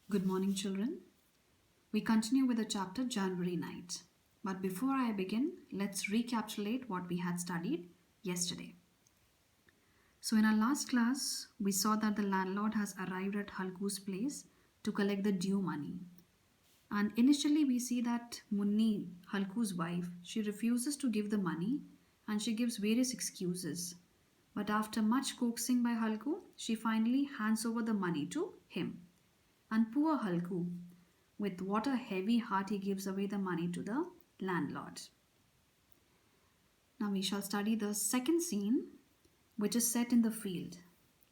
Good morning, children. We continue with the chapter January Night. But before I begin, let's recapitulate what we had studied yesterday. So, in our last class, we saw that the landlord has arrived at Halku's place to collect the due money. And initially, we see that Munni, Halku's wife, she refuses to give the money and she gives various excuses. But after much coaxing by Halku, she finally hands over the money to him. And poor Halku, with what a heavy heart he gives away the money to the landlord. Now we shall study the second scene, which is set in the field.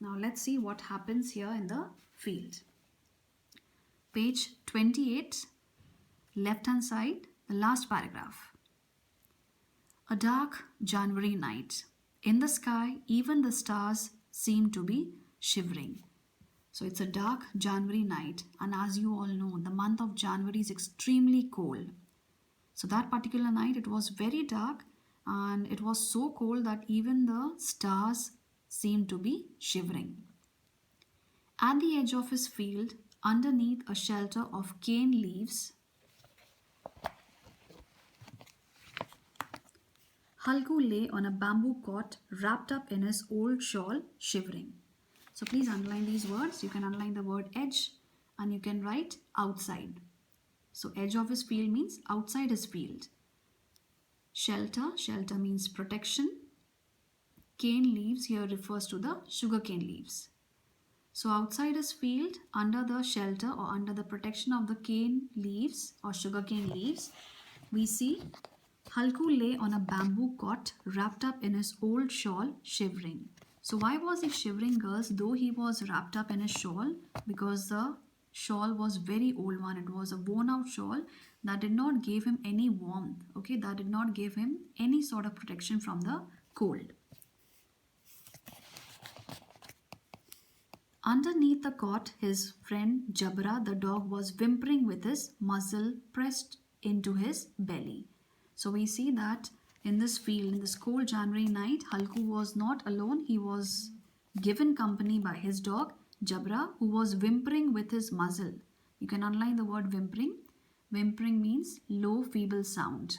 Now let's see what happens here in the field. Page 28, left hand side, the last paragraph. A dark January night. In the sky, even the stars seem to be shivering. So it's a dark January night, and as you all know, the month of January is extremely cold. So that particular night, it was very dark and it was so cold that even the stars seemed to be shivering. At the edge of his field, underneath a shelter of cane leaves, Halku lay on a bamboo cot wrapped up in his old shawl, shivering. So please underline these words. You can underline the word edge and you can write outside. So edge of his field means outside his field. Shelter means protection. Cane leaves here refers to the sugarcane leaves. So outside his field, under the shelter or under the protection of the cane leaves or sugarcane leaves, we see Halku lay on a bamboo cot wrapped up in his old shawl, shivering. So why was he shivering, girls, though he was wrapped up in a shawl? Because the shawl was very old one. It was a worn out shawl that did not give him any warmth. Okay, that did not give him any sort of protection from the cold. Underneath the cot, his friend Jabra, the dog, was whimpering with his muzzle pressed into his belly. So we see that in this field, in this cold January night, Halku was not alone. He was given company by his dog, Jabra, who was whimpering with his muzzle. You can underline the word whimpering. Whimpering means low, feeble sound.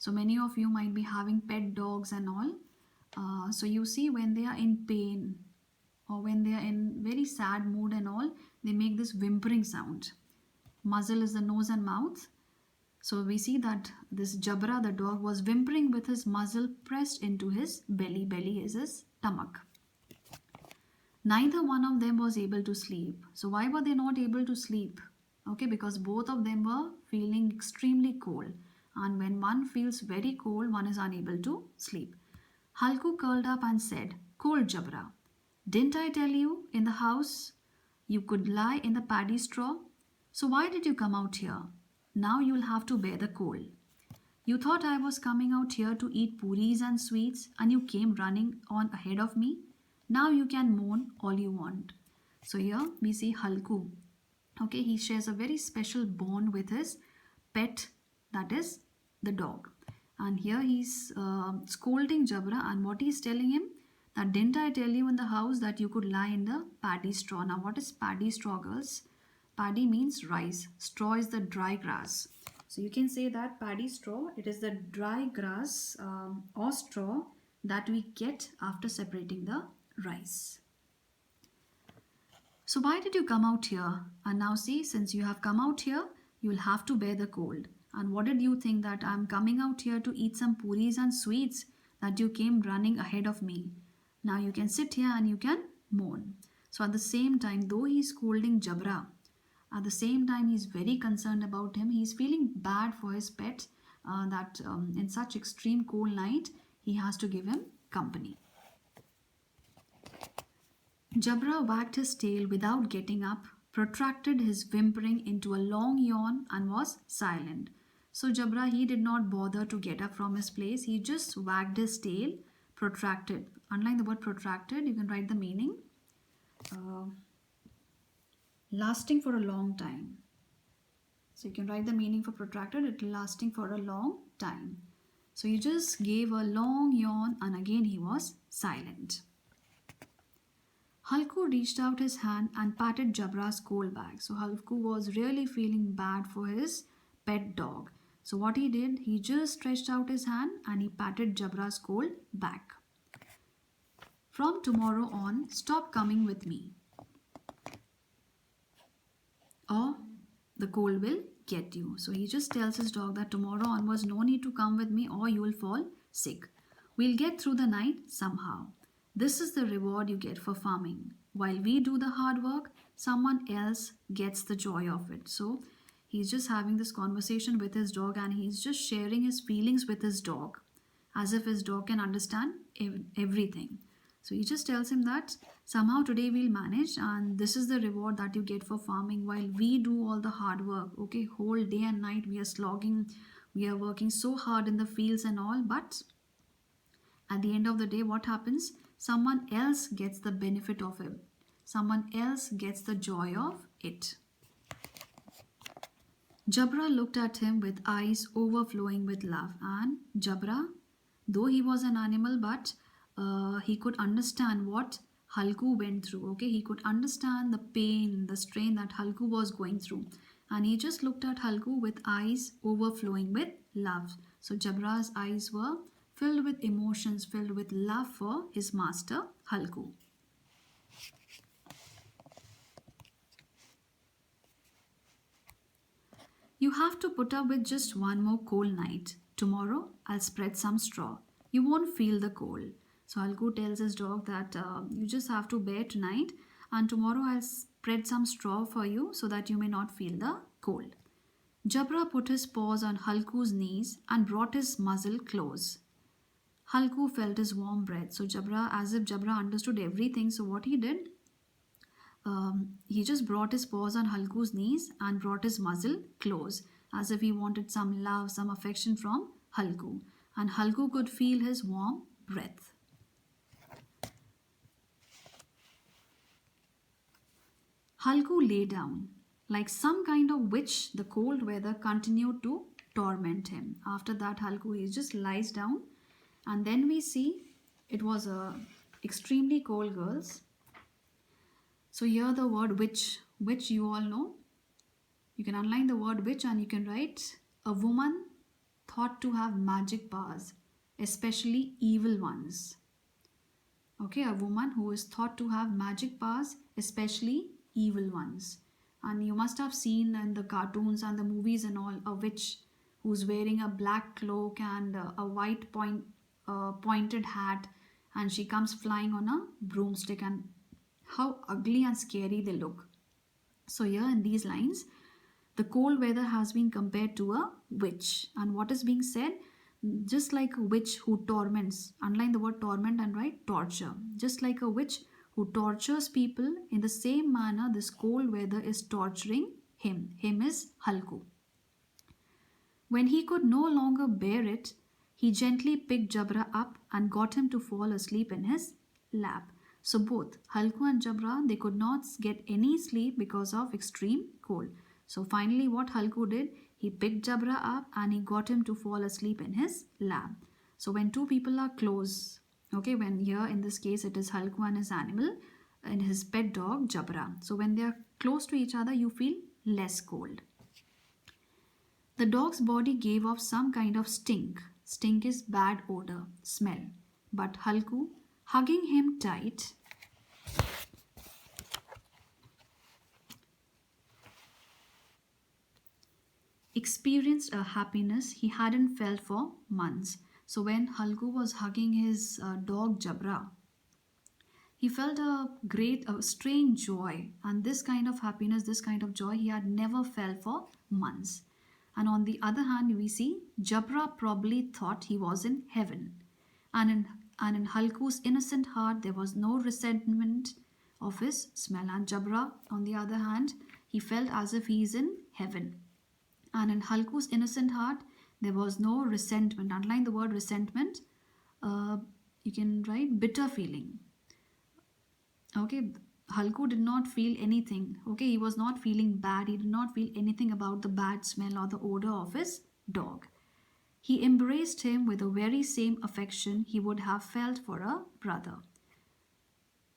So many of you might be having pet dogs and all. So you see when they are in pain or when they are in very sad mood and all, they make this whimpering sound. Muzzle is the nose and mouth. So we see that this Jabra, the dog, was whimpering with his muzzle pressed into his belly. Belly is his stomach. Neither one of them was able to sleep. So why were they not able to sleep? Okay, because both of them were feeling extremely cold. And when one feels very cold, one is unable to sleep. Halku curled up and said, "Cold Jabra, didn't I tell you in the house you could lie in the paddy straw? So why did you come out here? Now you'll have to bear the cold. You thought I was coming out here to eat puris and sweets and you came running on ahead of me. Now you can moan all you want." So here we see Halku. Okay, he shares a very special bond with his pet, that is the dog. And here he's scolding Jabra, and what he's telling him, that didn't I tell you in the house that you could lie in the paddy straw? Now what is paddy straw, girls? Paddy means rice. Straw is the dry grass. So you can say that paddy straw, it is the dry grass or straw that we get after separating the rice. So why did you come out here? And now see, since you have come out here, you will have to bear the cold. And what did you think, that I'm coming out here to eat some puris and sweets, that you came running ahead of me? Now you can sit here and you can moan. So at the same time, though he's scolding Jabra, at the same time he's very concerned about him. He's feeling bad for his pet, that in such extreme cold night, he has to give him company. Jabra wagged his tail without getting up, protracted his whimpering into a long yawn, and was silent. So Jabra, he did not bother to get up from his place. He just wagged his tail, protracted. Underline the word protracted. You can write the meaning. Lasting for a long time. So you can write the meaning for protracted. It lasting for a long time. So he just gave a long yawn and again he was silent. Halku reached out his hand and patted Jabra's coal bag. So Halku was really feeling bad for his pet dog. So what he did, he just stretched out his hand and he patted Jabra's coal back. From tomorrow on, stop coming with me, or the cold will get you. So he just tells his dog that tomorrow onwards, no need to come with me or you will fall sick. We'll get through the night somehow. This is the reward you get for farming. While we do the hard work, someone else gets the joy of it. So he's just having this conversation with his dog and he's just sharing his feelings with his dog as if his dog can understand everything. So he just tells him that somehow today we'll manage and this is the reward that you get for farming while we do all the hard work. Okay, whole day and night we are slogging, we are working so hard in the fields and all, but at the end of the day, what happens? Someone else gets the benefit of it. Someone else gets the joy of it. Jabra looked at him with eyes overflowing with love. And Jabra, though he was an animal, but he could understand what Halku went through. Okay, he could understand the pain, the strain that Halku was going through. And he just looked at Halku with eyes overflowing with love. So Jabra's eyes were filled with emotions, filled with love for his master, Halku. You have to put up with just one more cold night. Tomorrow, I'll spread some straw. You won't feel the cold. So Halku tells his dog that you just have to bear tonight and tomorrow I'll spread some straw for you so that you may not feel the cold. Jabra put his paws on Halku's knees and brought his muzzle close. Halku felt his warm breath. So Jabra, as if Jabra understood everything, so what he did, he just brought his paws on Halku's knees and brought his muzzle close, as if he wanted some love, some affection from Halku. And Halku could feel his warm breath. Halku lay down. Like some kind of witch, the cold weather continued to torment him. After that, Halku he just lies down. And then we see it was a extremely cold, girls. So here the word which you all know. You can underline the word which and you can write a woman thought to have magic powers, especially evil ones. Okay, a woman who is thought to have magic powers, especially evil ones. And you must have seen in the cartoons and the movies and all a witch who's wearing a black cloak and a white pointed hat, and she comes flying on a broomstick, and how ugly and scary they look. So here in these lines, the cold weather has been compared to a witch, and what is being said, just like a witch who torments, underline the word torment and write torture, just like a witch who tortures people, in the same manner this cold weather is torturing him is Halku. When he could no longer bear it, he gently picked Jabra up and got him to fall asleep in his lap. So both Halku and Jabra, they could not get any sleep because of extreme cold. So finally what Halku did, he picked Jabra up and he got him to fall asleep in his lap. So when two people are close, okay, when here in this case it is Halku and his animal and his pet dog Jabra. So when they are close to each other, you feel less cold. The dog's body gave off some kind of stink. Stink is bad odor, smell. But Halku, hugging him tight, experienced a happiness he hadn't felt for months. So when Halku was hugging his dog Jabra, he felt a strange joy, and this kind of happiness, this kind of joy he had never felt for months. And on the other hand, we see Jabra probably thought he was in heaven. And in Halku's innocent heart, there was no resentment of his smell. And Jabra, on the other hand, he felt as if he is in heaven. And in Halku's innocent heart, there was no resentment. Underline the word resentment. You can write bitter feeling. Okay, Halku did not feel anything. Okay, he was not feeling bad. He did not feel anything about the bad smell or the odor of his dog. He embraced him with the very same affection he would have felt for a brother.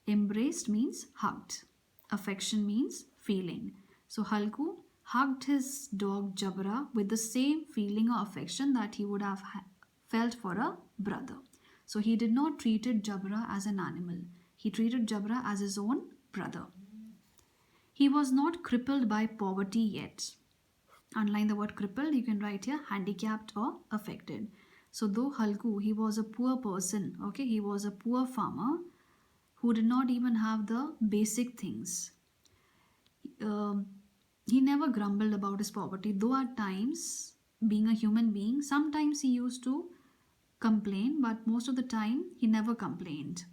Embraced means hugged. Affection means feeling. So Halku hugged his dog Jabra with the same feeling or affection that he would have felt for a brother. So he did not treat Jabra as an animal. He treated Jabra as his own brother. He was not crippled by poverty yet. Underline the word crippled, you can write here handicapped or affected. So though Halku, he was a poor person, okay, he was a poor farmer who did not even have the basic things. Um, he never grumbled about his poverty, though at times, being a human being, sometimes he used to complain, but most of the time he never complained.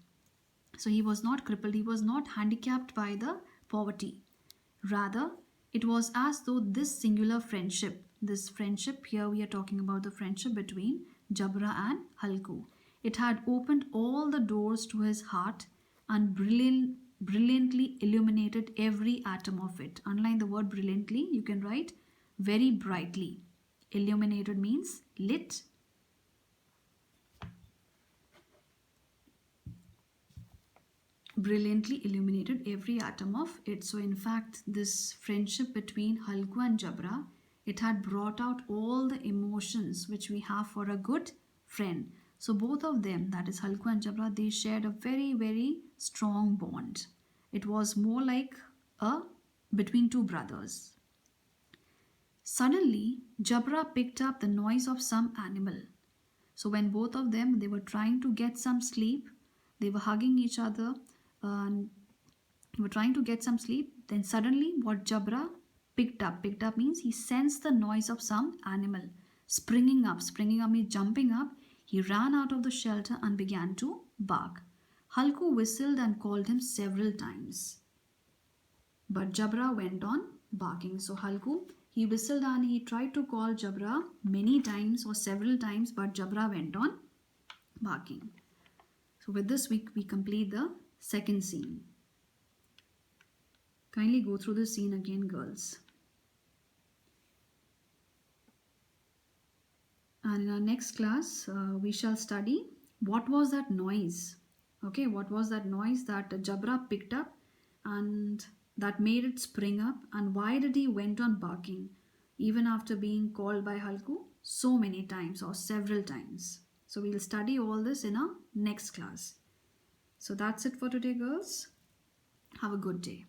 So he was not crippled, he was not handicapped by the poverty. Rather, it was as though this friendship here we are talking about the friendship between Jabra and Halku. It had opened all the doors to his heart and brilliantly illuminated every atom of it. Underline the word brilliantly, you can write very brightly. Illuminated means lit. Brilliantly illuminated every atom of it. So in fact, this friendship between Halku and Jabra, it had brought out all the emotions which we have for a good friend. So both of them, that is Halku and Jabra, they shared a very, very strong bond. It was more like a between two brothers. Suddenly, Jabra picked up the noise of some animal. So when both of them, they were trying to get some sleep, they were hugging each other and were trying to get some sleep. Then suddenly what Jabra picked up means he sensed the noise of some animal springing up. Springing up means jumping up. He ran out of the shelter and began to bark. Halku whistled and called him several times, but Jabra went on barking. So Halku, he whistled and he tried to call Jabra many times or several times, but Jabra went on barking. So with this we complete the second scene. Kindly go through the scene again, girls. And in our next class, we shall study what was that noise. Okay, what was that noise that Jabra picked up and that made it spring up, and why did he went on barking even after being called by Halku so many times or several times. So we'll study all this in our next class. So that's it for today, girls. Have a good day.